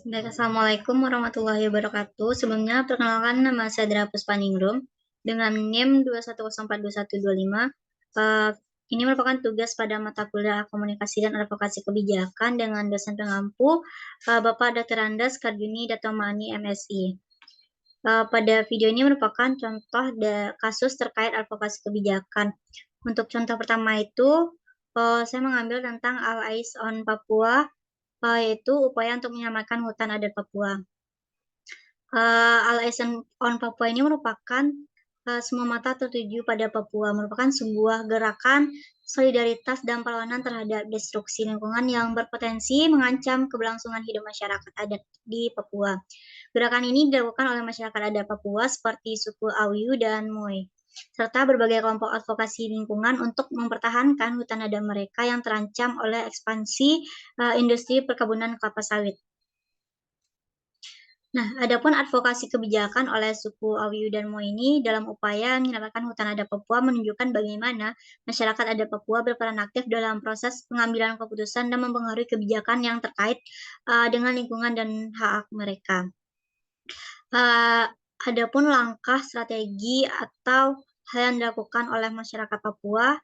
Baik, Assalamualaikum warahmatullahi wabarakatuh. Sebelumnya, perkenalkan nama saya Dara Puspaningrum dengan NIM 210422125. Eh, ini merupakan tugas pada mata kuliah Komunikasi dan Advokasi Kebijakan dengan dosen pengampu Bapak Dr. Andas Kardini Datomani MSI. Pada video ini merupakan contoh kasus terkait advokasi kebijakan. Untuk contoh pertama itu, saya mengambil tentang All Eyes on Papua, yaitu upaya untuk menyelamatkan hutan adat Papua. All Eyes on Papua ini merupakan semua mata tertuju pada Papua, merupakan sebuah gerakan solidaritas dan perlawanan terhadap destruksi lingkungan yang berpotensi mengancam keberlangsungan hidup masyarakat adat di Papua. Gerakan ini dilakukan oleh masyarakat adat Papua seperti suku Awiu dan Moi, serta berbagai kelompok advokasi lingkungan untuk mempertahankan hutan adat mereka yang terancam oleh ekspansi industri perkebunan kelapa sawit. Nah, adapun advokasi kebijakan oleh suku Awiu dan Moi ini dalam upaya menyelamatkan hutan adat Papua menunjukkan bagaimana masyarakat adat Papua berperan aktif dalam proses pengambilan keputusan dan mempengaruhi kebijakan yang terkait dengan lingkungan dan hak mereka. Adapun langkah strategi atau hal yang dilakukan oleh masyarakat Papua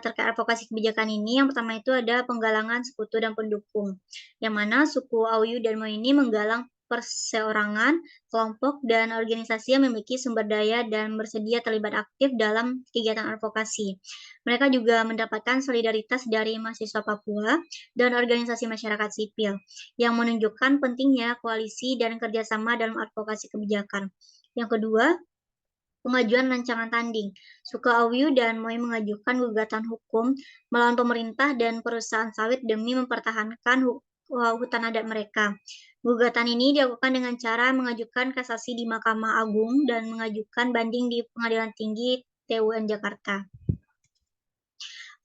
terkait advokasi kebijakan ini, yang pertama itu ada penggalangan sekutu dan pendukung, yang mana suku Awiu dan Moi ini menggalang perseorangan, kelompok, dan organisasi yang memiliki sumber daya dan bersedia terlibat aktif dalam kegiatan advokasi. Mereka juga mendapatkan solidaritas dari mahasiswa Papua dan organisasi masyarakat sipil, yang menunjukkan pentingnya koalisi dan kerjasama dalam advokasi kebijakan. Yang kedua, pengajuan rancangan tanding. Suku Awiu dan Moi mengajukan gugatan hukum melawan pemerintah dan perusahaan sawit demi mempertahankan hutan adat mereka. Gugatan ini dilakukan dengan cara mengajukan kasasi di Mahkamah Agung dan mengajukan banding di Pengadilan Tinggi TUN Jakarta.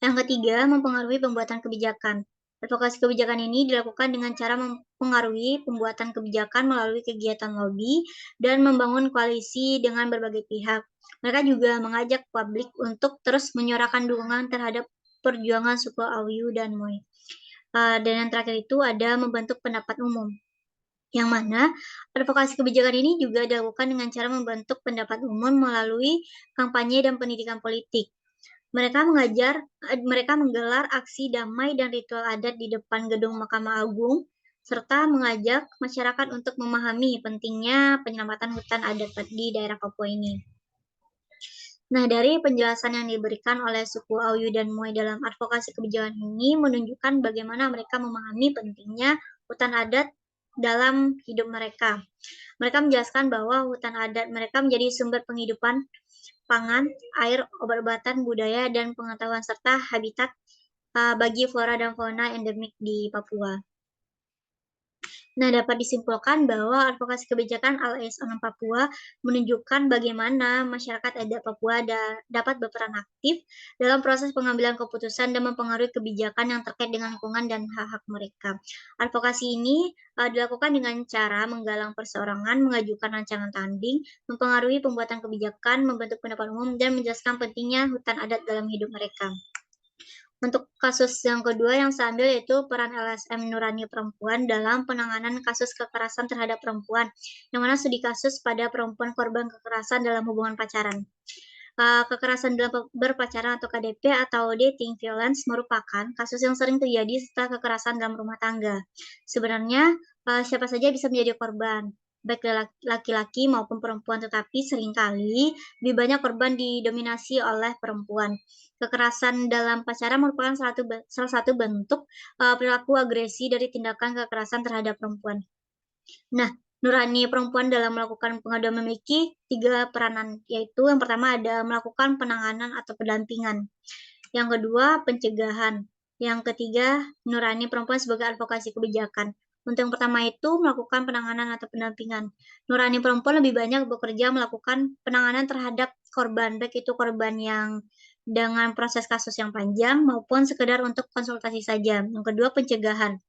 Yang ketiga, mempengaruhi pembuatan kebijakan. Advokasi kebijakan ini dilakukan dengan cara mempengaruhi pembuatan kebijakan melalui kegiatan lobby dan membangun koalisi dengan berbagai pihak. Mereka juga mengajak publik untuk terus menyuarakan dukungan terhadap perjuangan suku Awiu dan Moi. Dan yang terakhir itu ada membentuk pendapat umum, yang mana advokasi kebijakan ini juga dilakukan dengan cara membentuk pendapat umum melalui kampanye dan pendidikan politik. Mereka menggelar aksi damai dan ritual adat di depan gedung Mahkamah Agung, serta mengajak masyarakat untuk memahami pentingnya penyelamatan hutan adat di daerah Papua ini. Nah, dari penjelasan yang diberikan oleh suku Awiu dan Moi dalam advokasi kebijakan ini menunjukkan bagaimana mereka memahami pentingnya hutan adat dalam hidup mereka. Mereka menjelaskan bahwa hutan adat mereka menjadi sumber penghidupan pangan, air, obat-obatan, budaya, dan pengetahuan serta habitat bagi flora dan fauna endemik di Papua. Nah, dapat disimpulkan bahwa advokasi kebijakan All Eyes on Papua menunjukkan bagaimana masyarakat adat Papua dapat berperan aktif dalam proses pengambilan keputusan dan mempengaruhi kebijakan yang terkait dengan lingkungan dan hak-hak mereka. Advokasi ini dilakukan dengan cara menggalang perseorangan, mengajukan rancangan tanding, mempengaruhi pembuatan kebijakan, membentuk pendapat umum, dan menjelaskan pentingnya hutan adat dalam hidup mereka. Untuk kasus yang kedua yang saya ambil yaitu peran LSM Nurani Perempuan dalam penanganan kasus kekerasan terhadap perempuan, yang mana studi kasus pada perempuan korban kekerasan dalam hubungan pacaran. Kekerasan dalam berpacaran atau KDP atau dating violence merupakan kasus yang sering terjadi setelah kekerasan dalam rumah tangga. Sebenarnya siapa saja bisa menjadi korban, baik laki-laki maupun perempuan, tetapi seringkali lebih banyak korban didominasi oleh perempuan. Kekerasan dalam pacaran merupakan salah satu bentuk perilaku agresi dari tindakan kekerasan terhadap perempuan. Nah, Nurani Perempuan dalam melakukan pengaduan memiliki 3 peranan, yaitu yang pertama ada melakukan penanganan atau pendampingan, yang kedua pencegahan, yang ketiga Nurani Perempuan sebagai advokasi kebijakan. Untuk yang pertama itu melakukan penanganan atau pendampingan. Nurani Perempuan lebih banyak bekerja melakukan penanganan terhadap korban, baik itu korban yang dengan proses kasus yang panjang maupun sekedar untuk konsultasi saja. Yang kedua pencegahan.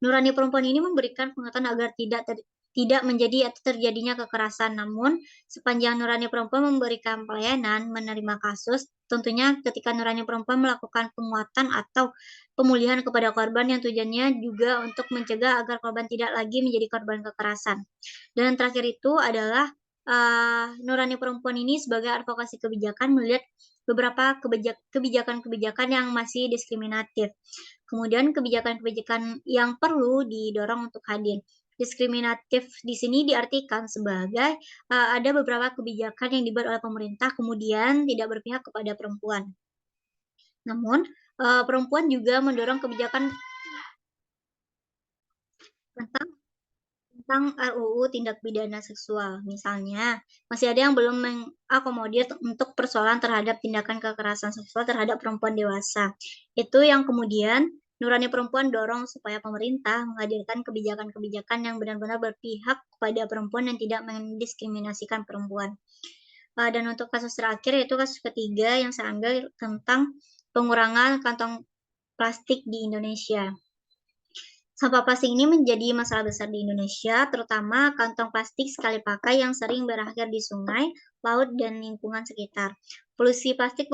Nurani Perempuan ini memberikan pengetahuan agar tidak tidak menjadi atau terjadinya kekerasan. Namun, sepanjang Nurani Perempuan memberikan pelayanan menerima kasus, tentunya ketika Nurani Perempuan melakukan penguatan atau pemulihan kepada korban yang tujuannya juga untuk mencegah agar korban tidak lagi menjadi korban kekerasan. Dan yang terakhir itu adalah Nurani Perempuan ini sebagai advokasi kebijakan melihat beberapa kebijakan-kebijakan yang masih diskriminatif. Kemudian kebijakan-kebijakan yang perlu didorong untuk hadir. Diskriminatif di sini diartikan sebagai ada beberapa kebijakan yang dibuat oleh pemerintah kemudian tidak berpihak kepada perempuan. Namun, perempuan juga mendorong kebijakan tentang RUU Tindak Pidana Seksual. Misalnya, masih ada yang belum mengakomodir untuk persoalan terhadap tindakan kekerasan seksual terhadap perempuan dewasa. Itu yang kemudian Nurani Perempuan dorong supaya pemerintah menghadirkan kebijakan-kebijakan yang benar-benar berpihak kepada perempuan dan tidak mendiskriminasikan perempuan. Dan untuk kasus terakhir yaitu kasus ketiga yang saya ambil tentang pengurangan kantong plastik di Indonesia. Sampah plastik ini menjadi masalah besar di Indonesia, terutama kantong plastik sekali pakai yang sering berakhir di sungai, laut, dan lingkungan sekitar. Polusi plastik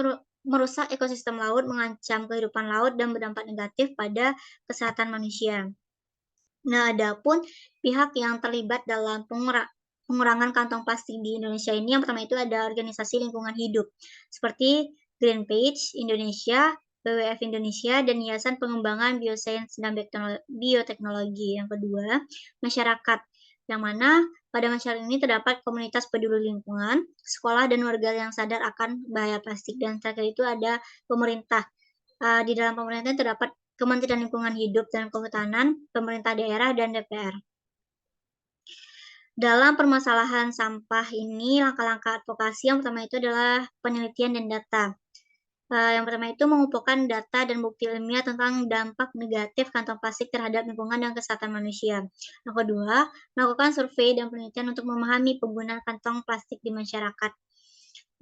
merusak ekosistem laut, mengancam kehidupan laut, dan berdampak negatif pada kesehatan manusia. Nah, adapun pihak yang terlibat dalam pengurangan kantong plastik di Indonesia ini, yang pertama itu ada organisasi lingkungan hidup, seperti Greenpeace Indonesia, WWF Indonesia, dan Yayasan Pengembangan Biosains dan Bioteknologi. Yang kedua, masyarakat, yang mana pada masyarakat ini terdapat komunitas peduli lingkungan, sekolah, dan warga yang sadar akan bahaya plastik. Dan terakhir itu ada pemerintah. Di dalam pemerintahan terdapat Kementerian Lingkungan Hidup dan Kehutanan, pemerintah daerah, dan DPR. Dalam permasalahan sampah ini, langkah-langkah advokasi yang pertama itu adalah penelitian dan data. Yang pertama itu mengumpulkan data dan bukti ilmiah tentang dampak negatif kantong plastik terhadap lingkungan dan kesehatan manusia. Yang kedua, melakukan survei dan penelitian untuk memahami penggunaan kantong plastik di masyarakat.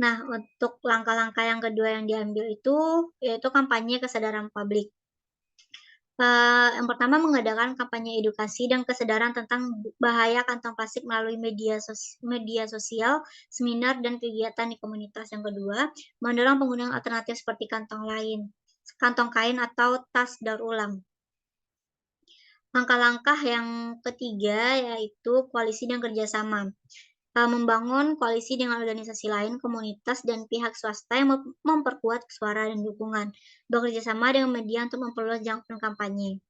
Nah, untuk langkah-langkah yang kedua yang diambil itu yaitu kampanye kesadaran publik. Yang pertama mengadakan kampanye edukasi dan kesadaran tentang bahaya kantong plastik melalui media sosial, seminar, dan kegiatan di komunitas. Yang kedua, mendorong penggunaan alternatif seperti kantong kain atau tas daur ulang. Langkah-langkah yang ketiga yaitu koalisi dan kerjasama. Membangun koalisi dengan organisasi lain, komunitas, dan pihak swasta yang memperkuat suara dan dukungan. Bekerja sama dengan media untuk memperluas jangkauan kampanye.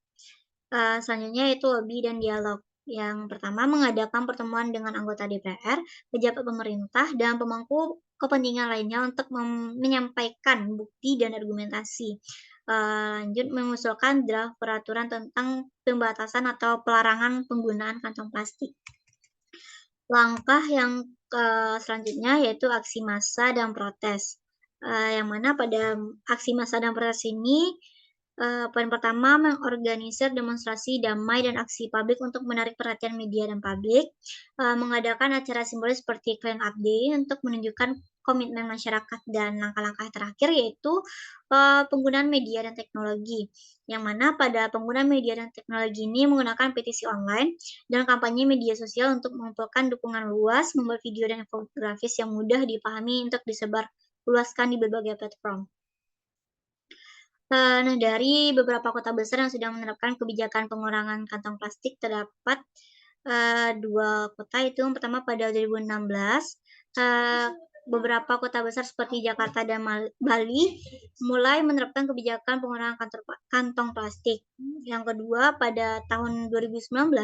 Selanjutnya yaitu lobby dan dialog. Yang pertama, mengadakan pertemuan dengan anggota DPR, pejabat pemerintah, dan pemangku kepentingan lainnya untuk menyampaikan bukti dan argumentasi. Lanjut, mengusulkan draft peraturan tentang pembatasan atau pelarangan penggunaan kantong plastik. Langkah yang selanjutnya yaitu aksi massa dan protes. Yang mana pada aksi massa dan protes ini, poin pertama mengorganisir demonstrasi damai dan aksi publik untuk menarik perhatian media dan publik, mengadakan acara simbolis seperti Clean Up Day untuk menunjukkan komitmen masyarakat, dan langkah-langkah terakhir yaitu penggunaan media dan teknologi, yang mana pada penggunaan media dan teknologi ini menggunakan petisi online dan kampanye media sosial untuk mengumpulkan dukungan luas, membuat video dan infografis yang mudah dipahami untuk disebar luaskan di berbagai platform. Nah, dari beberapa kota besar yang sudah menerapkan kebijakan pengurangan kantong plastik terdapat 2 kota, itu yang pertama pada 2016, beberapa kota besar seperti Jakarta dan Bali mulai menerapkan kebijakan pengurangan kantong plastik. Yang kedua, pada tahun 2019,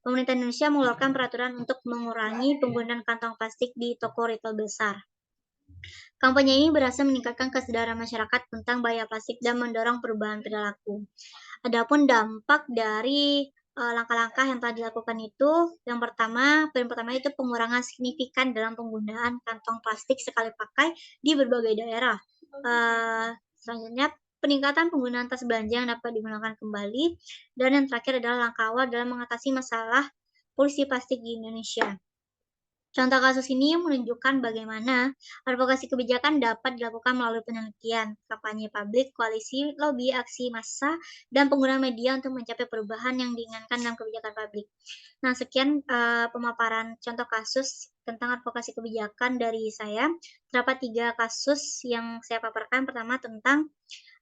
pemerintah Indonesia mengeluarkan peraturan untuk mengurangi penggunaan kantong plastik di toko retail besar. Kampanye ini berhasil meningkatkan kesadaran masyarakat tentang bahaya plastik dan mendorong perubahan perilaku. Adapun dampak dari langkah-langkah yang telah dilakukan itu, yang pertama itu pengurangan signifikan dalam penggunaan kantong plastik sekali pakai di berbagai daerah. Selanjutnya, peningkatan penggunaan tas belanja yang dapat digunakan kembali, dan yang terakhir adalah langkah awal dalam mengatasi masalah polusi plastik di Indonesia. Contoh kasus ini menunjukkan bagaimana advokasi kebijakan dapat dilakukan melalui penelitian, kampanye publik, koalisi, lobi, aksi massa, dan penggunaan media untuk mencapai perubahan yang diinginkan dalam kebijakan publik. Nah, sekian pemaparan contoh kasus tentang advokasi kebijakan dari saya. Terdapat 3 kasus yang saya paparkan. Pertama tentang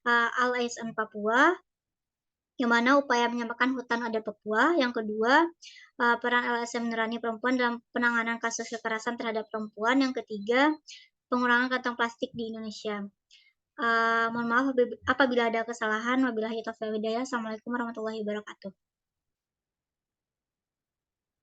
Al ASN Papua, yang mana upaya menyelamatkan hutan adat Papua. Yang kedua, peran LSM Nurani Perempuan dalam penanganan kasus kekerasan terhadap perempuan. Yang ketiga, pengurangan kantong plastik di Indonesia. Mohon maaf apabila ada kesalahan. Wabillahi taufiq wal hidayah. Assalamualaikum warahmatullahi wabarakatuh.